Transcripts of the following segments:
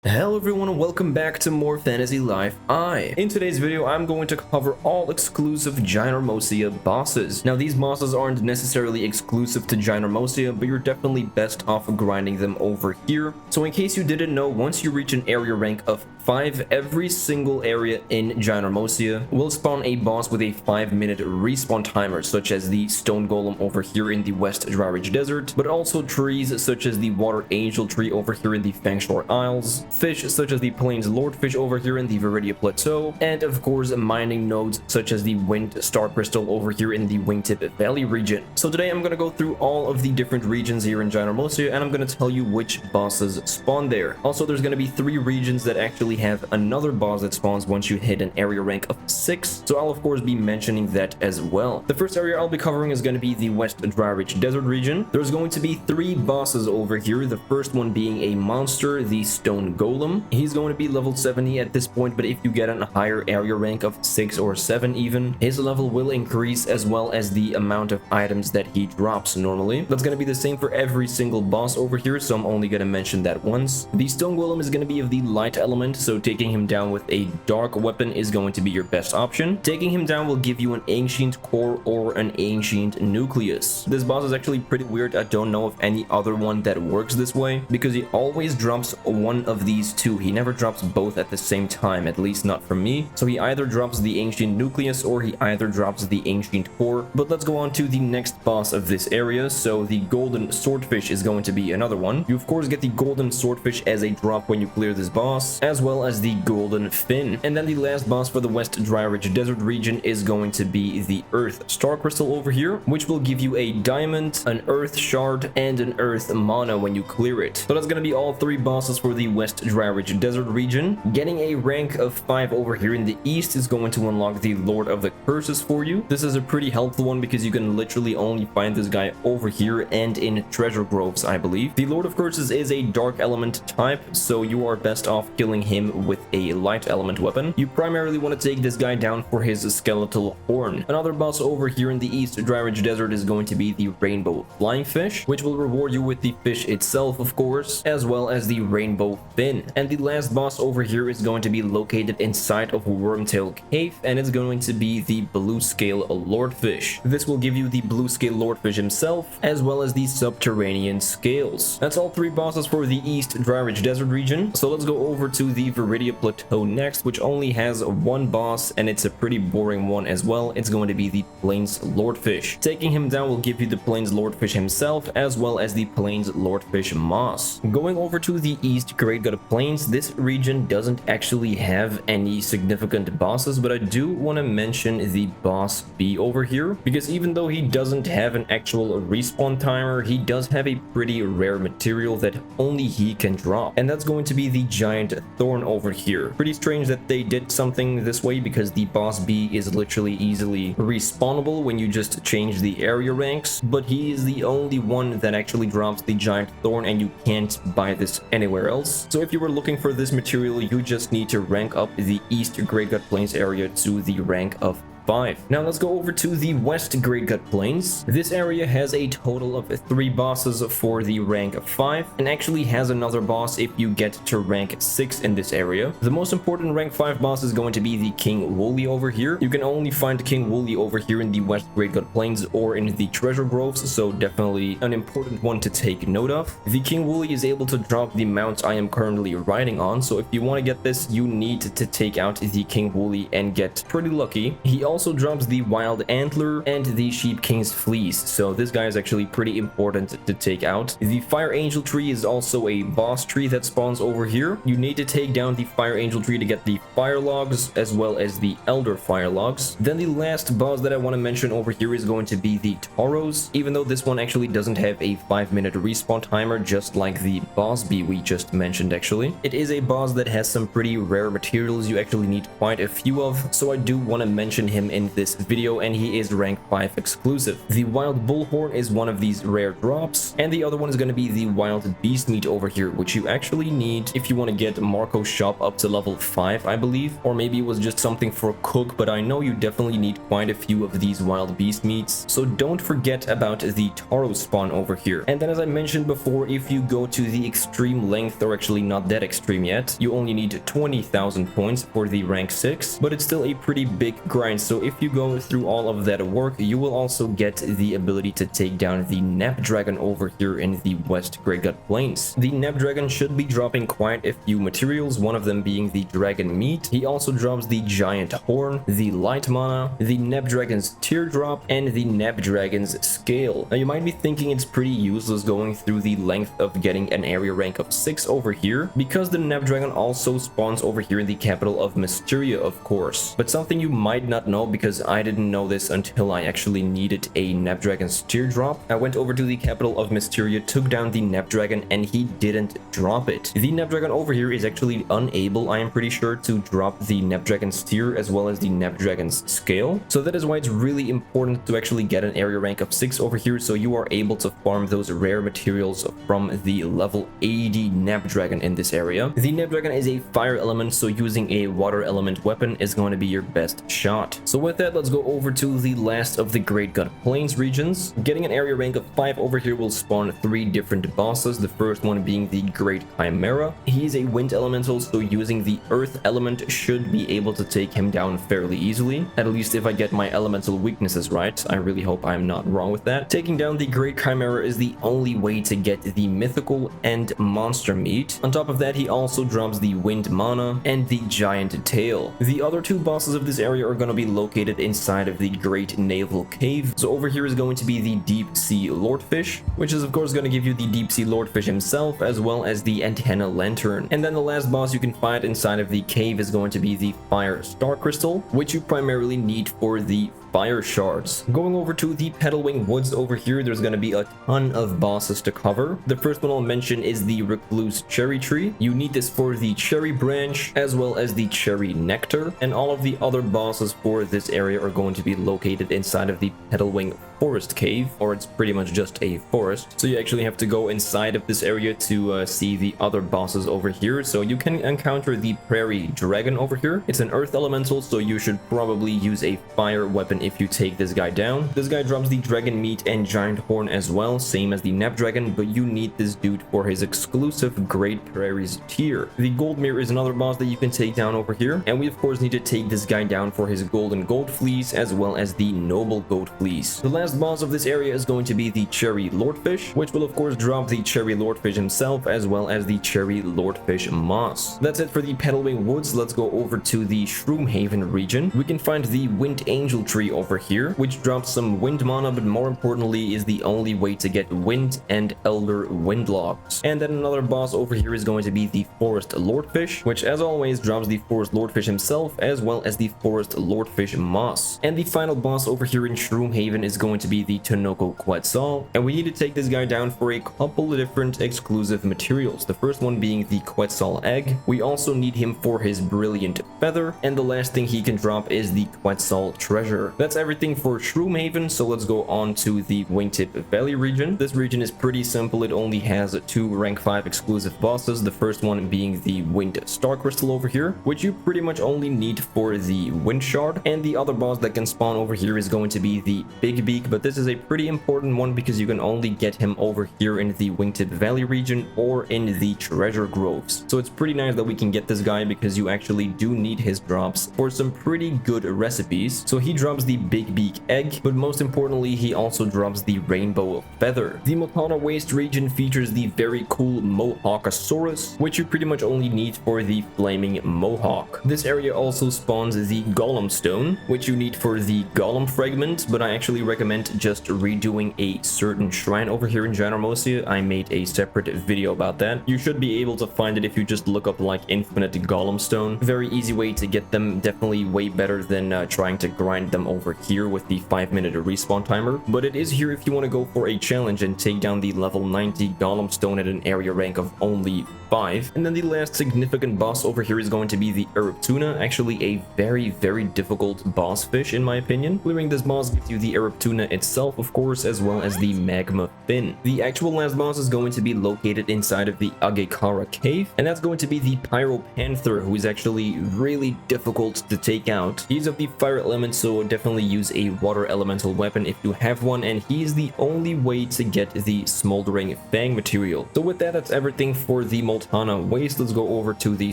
Hello everyone and welcome back to more Fantasy Life I. In today's video, I'm going to cover all exclusive Ginormosia bosses. Now these bosses aren't necessarily exclusive to Ginormosia, but you're definitely best off grinding them over here. So in case you didn't know, once you reach an area rank of 5, every single area in Ginormosia will spawn a boss with a 5-minute respawn timer, such as the Stone Golem over here in the West Dryridge Desert, but also trees such as the Water Angeltree over here in the Fangshore Isles, fish such as the Plains Lordfish over here in the Viridia Plateau, and of course mining nodes such as the Wind Starcrystal over here in the Wingtip Valley region. So today I'm going to go through all of the different regions here in Ginormosia, and I'm going to tell you which bosses spawn there. Also, there's going to be 3 regions that actually have another boss that spawns once you hit an area rank of 6, so I'll of course be mentioning that as well. The first area I'll be covering is going to be the West Dryridge Desert region. There's going to be 3 bosses over here, the first one being a monster, the Stone Golem. He's going to be level 70 at this point, but if you get a higher area rank of 6 or 7 even, his level will increase, as well as the amount of items that he drops normally. That's going to be the same for every single boss over here, so I'm only going to mention that once. The Stone Golem is going to be of the light element, so taking him down with a dark weapon is going to be your best option. Taking him down will give you an ancient core or an ancient nucleus. This boss is actually pretty weird. I don't know of any other one that works this way, because he always drops one of these two. He never drops both at the same time, at least not from me. So he either drops the ancient nucleus or he either drops the ancient core. But let's go on to the next boss of this area. So the golden swordfish is going to be another one. You of course get the golden swordfish as a drop when you clear this boss, as well as the golden fin. And then the last boss for the West Dryridge Desert region is going to be the Earth Starcrystal over here, which will give you a diamond, an earth shard, and an earth mana when you clear it. So that's going to be all 3 bosses for the West Dryridge Desert region. Getting a rank of 5 over here in the east is going to unlock the Lord of the Curses for you. This is a pretty helpful one because you can literally only find this guy over here and in treasure groves, I believe. The Lord of Curses is a dark element type, so you are best off killing him with a light element weapon. You primarily want to take this guy down for his skeletal horn. Another boss over here in the East Dryridge Desert is going to be the Rainbow Flying Fish, which will reward you with the fish itself, of course, as well as the Rainbow Fin. And the last boss over here is going to be located inside of Wormtail Cave, and it's going to be the Bluescale Lordfish. This will give you the Bluescale Lordfish himself, as well as the subterranean scales. That's all 3 bosses for the East Dryridge Desert region. So let's go over to the Viridia Plateau next, which only has 1 boss, and it's a pretty boring one as well. It's going to be the Plains Lordfish. Taking him down will give you the Plains Lordfish himself, as well as the Plains Lordfish Moss. Going over to the East Great God Plains, this region doesn't actually have any significant bosses, but I do want to mention the boss B over here, because even though he doesn't have an actual respawn timer, he does have a pretty rare material that only he can drop, and that's going to be the giant thorn over here. Pretty strange that they did something this way, because the boss B is literally easily respawnable when you just change the area ranks, but he is the only one that actually drops the giant thorn, and you can't buy this anywhere else. So if you were looking for this material, you just need to rank up the East Great God Plains area to the rank of 5. Now let's go over to the West Great God Plains. This area has a total of 3 bosses for the rank of 5, and actually has another boss if you get to rank 6 in this area. The most important rank 5 boss is going to be the King Woolie over here. You can only find King Woolie over here in the West Great God Plains or in the treasure groves, so definitely an important one to take note of. The King Woolie is able to drop the mount I am currently riding on, so if you want to get this, you need to take out the King Woolie and get pretty lucky. He also drops the Wild Antler and the Sheep King's Fleece, so this guy is actually pretty important to take out. The Fire Angel Tree is also a boss tree that spawns over here. You need to take down the Fire Angel Tree to get the Fire Logs, as well as the Elder Fire Logs. Then the last boss that I want to mention over here is going to be the Taurus, even though this one actually doesn't have a 5-minute respawn timer, just like the boss B we just mentioned actually. It is a boss that has some pretty rare materials you actually need quite a few of, so I do want to mention him him in this video, and he is rank 5 exclusive. The wild bullhorn is one of these rare drops, and the other one is going to be the wild beast meat over here, which you actually need if you want to get Marco's shop up to level 5, I believe, or maybe it was just something for cook, but I know you definitely need quite a few of these wild beast meats, so don't forget about the Taurus spawn over here. And then, as I mentioned before, if you go to the extreme length, or actually not that extreme yet, you only need 20,000 points for the rank 6, but it's still a pretty big grind. So if you go through all of that work, you will also get the ability to take down the Napdragon over here in the West Great Gut Plains. The Napdragon should be dropping quite a few materials, one of them being the dragon meat. He also drops the giant horn, the light mana, the Napdragon's teardrop, and the Napdragon's scale. Now you might be thinking it's pretty useless going through the length of getting an area rank of 6 over here, because the Napdragon also spawns over here in the capital of Mysteria, of course. But something you might not know, because I didn't know this until I actually needed a Napdragon's teardrop. I went over to the capital of Mysteria, took down the Napdragon, and he didn't drop it. The Napdragon over here is actually unable, I am pretty sure, to drop the Napdragon's tear as well as the Napdragon's scale. So that is why it's really important to actually get an area rank of 6 over here, so you are able to farm those rare materials from the level 80 Napdragon in this area. The Napdragon is a fire element, so using a water element weapon is going to be your best shot. So with that, let's go over to the last of the Great Gut Plains regions. Getting an area rank of 5 over here will spawn 3 different bosses, the first one being the Great Chimera. He is a wind elemental, so using the earth element should be able to take him down fairly easily, at least if I get my elemental weaknesses right. I really hope I'm not wrong with that. Taking down the Great Chimera is the only way to get the mythical and monster meat. On top of that, he also drops the wind mana and the giant tail. The other 2 bosses of this area are going to be located inside of the Great Naval Cave. So over here is going to be the Deep Sea Lordfish, which is of course going to give you the Deep Sea Lordfish himself, as well as the Antenna Lantern. And then the last boss you can find inside of the cave is going to be the Fire Starcrystal, which you primarily need for the fire shards. Going over to the Petalwing Woods over here, there's going to be a ton of bosses to cover. The first one I'll mention is the Recluse Cherry Tree. You need this for the Cherry Branch as well as the Cherry Nectar, and all of the other bosses for this area are going to be located inside of the Petalwing Forest Cave, or it's pretty much just a forest. So you actually have to go inside of this area to see the other bosses over here. So you can encounter the Prairie Dragon over here. It's an earth elemental, so you should probably use a fire weapon if you take this guy down. This guy drops the dragon meat and giant horn as well, same as the Napdragon, but you need this dude for his exclusive Great Prairies tier. The Goldmeer is another boss that you can take down over here, and we of course need to take this guy down for his golden gold fleece as well as the noble gold fleece. The last boss of this area is going to be the Cherry Lordfish, which will of course drop the Cherry Lordfish himself as well as the Cherry Lordfish moss. That's it for the Petalwing Woods. Let's go over to the Shroomhaven region. We can find the Wind Angeltree over here, which drops some wind mana, but more importantly is the only way to get wind and elder wind logs. And then another boss over here is going to be the Forest Lordfish, which as always drops the Forest Lordfish himself as well as the Forest Lordfish moss. And the final boss over here in Shroomhaven is going to be the Tunoco Quetzal, and we need to take this guy down for a couple of different exclusive materials. The first one being the Quetzal egg. We also need him for his brilliant feather, and the last thing he can drop is the Quetzal treasure. That's everything for Shroomhaven, so let's go on to the Wingtip Valley region. This region is pretty simple. It only has 2 rank 5 exclusive bosses, the first one being the Wind Starcrystal over here, which you pretty much only need for the Wind Shard, and the other boss that can spawn over here is going to be the Bigbeak, but this is a pretty important one because you can only get him over here in the Wingtip Valley region or in the treasure groves. So it's pretty nice that we can get this guy because you actually do need his drops for some pretty good recipes. So he drops the Bigbeak egg, but most importantly he also drops the Rainbow Feather. The Mokana Waste region features the very cool Mohawkasaurus, which you pretty much only need for the Flaming Mohawk. This area also spawns the Golemstone, which you need for the Golem fragment, but I actually recommend just redoing a certain shrine over here in Ginormosia. I made a separate video about that. You should be able to find it if you just look up like infinite Golemstone. Very easy way to get them, definitely way better than trying to grind them over here with the 5-minute respawn timer. But it is here if you want to go for a challenge and take down the level 90 Golemstone at an area rank of only 5. And then the last significant boss over here is going to be the Eruptuna, actually a very difficult boss fish in my opinion. Clearing this boss gives you the Eruptuna itself, of course, as well as the magma fin. The actual last boss is going to be located inside of the Agekara cave, and that's going to be the Pyro Panther, who is actually really difficult to take out. He's of the fire element, so definitely use a water elemental weapon if you have one, and he's the only way to get the smoldering fang material. So with that, that's everything for the Moltana Waste. Let's go over to the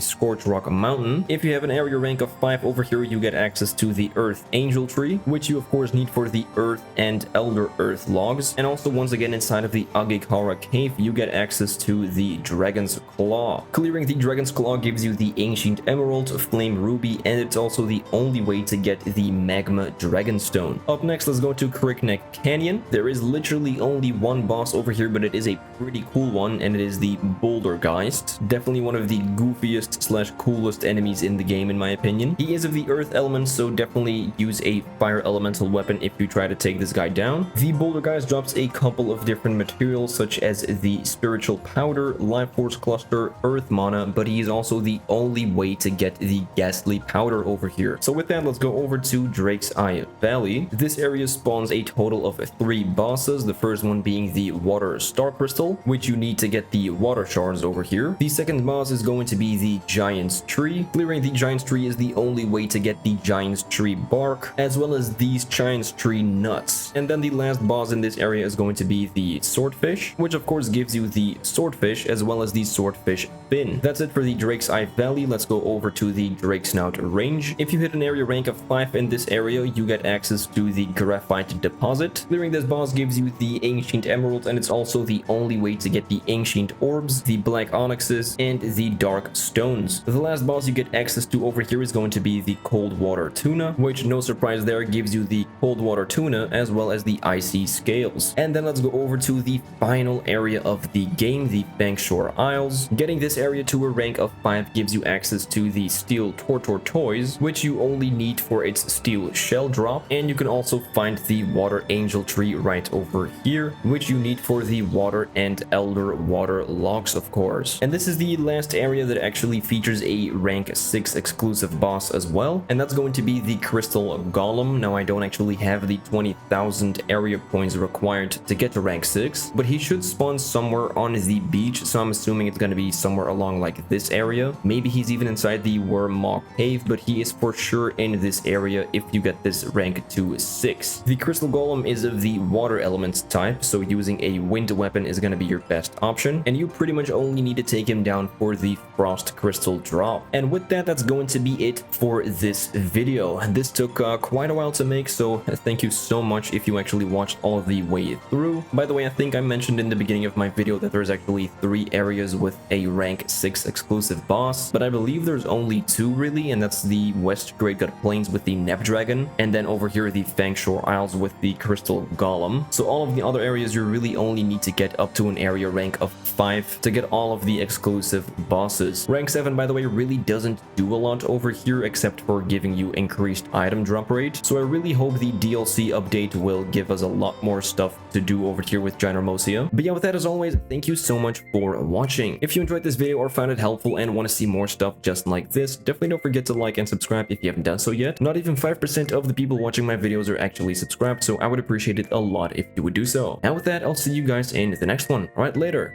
Scorch Rock Mountain. If you have an area rank of 5 over here, you get access to the Earth Angeltree, which you of course need for the Earth and Elder Earth logs. And also once again inside of the Agekara cave, you get access to the Dragon's Claw. Clearing the Dragon's Claw gives you the Ancient Emerald, Flame Ruby, and it's also the only way to get the Magma Dragonstone. Up next, let's go to Crickneck Canyon. There is literally only one boss over here, but it is a pretty cool one, and it is the Bouldergeist. Definitely one of the goofiest slash coolest enemies in the game in my opinion. He is of the earth element, so definitely use a fire elemental weapon if you try to take this guy down. The Bouldergeist drops a couple of different materials such as the Spiritual Powder, Life Force Cluster, Earth Mana, but he is also the only way to get the Ghastly Powder over here. So with that, let's go over to Drake's Eye Valley. This area spawns a total of 3 bosses, the first one being the Water Starcrystal, which you need to get the water shards over here. The second boss is going to be the Giant's Tree. Clearing the Giant's Tree is the only way to get the Giant's Tree bark, as well as these Giant's Tree nuts. And then the last boss in this area is going to be the Swordfish, which of course gives you the Swordfish as well as the Swordfish fin. That's it for the Drake's Eye Valley. Let's go over to the Drake Snout Range. If you hit an area rank of 5 in this area, you get access to the Graphite Deposit. Clearing this boss gives you the Ancient Emeralds, and it's also the only way to get the Ancient Orbs, the Black Onyxes, and the Dark Stones. The last boss you get access to over here is going to be the Coldwater Tuna, which, no surprise there, gives you the Coldwater Tuna as well as the Icy Scales. And then let's go over to the final area of the game, the Bankshore Isles. Getting this area to a rank of 5 gives you access to the Steel Tortortoise, which you only need for its Steel Shell drop, and you can also find the Water Angeltree right over here, which you need for the Water and Elder Water logs, of course. And this is the last area that actually features a rank 6 exclusive boss as well, and that's going to be the Crystal Golem. Now, I don't actually have the 20,000 area points required to get to rank 6, but he should spawn somewhere on the beach, so I'm assuming it's going to be somewhere along like this area. Maybe he's even inside the Wormmaw Cave, but he is for sure in this area if you get this rank to 6. The Crystal Golem is of the water elements type, so using a wind weapon is going to be your best option, and you pretty much only need to take him down for the Frost Crystal drop. And with that, that's going to be it for this video. This took quite a while to make, so thank you so much if you actually watched all the way through. By the way, I think I mentioned in the beginning of my video that there's actually 3 areas with a rank 6 exclusive boss, but I believe there's only 2 really, and that's the West Great Gut Plains with the Napdragon, and then over here the Fangshore Isles with the Crystal Golem. So all of the other areas you really only need to get up to an area rank of 5 to get all of the exclusive bosses. Rank 7, by the way, really doesn't do a lot over here except for giving you increased item drop rate, so I really hope the DLC update will give us a lot more stuff to do over here with Ginormosia. But yeah, with that, as always, thank you so much for watching. If you enjoyed this video or found it helpful and want to see more stuff just like this, definitely don't forget to like and subscribe if you haven't done so yet. Not even 5% of the people watching my videos are actually subscribed, so I would appreciate it a lot if you would do so. And with that, I'll see you guys in the next one. Alright, later.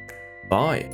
Bye.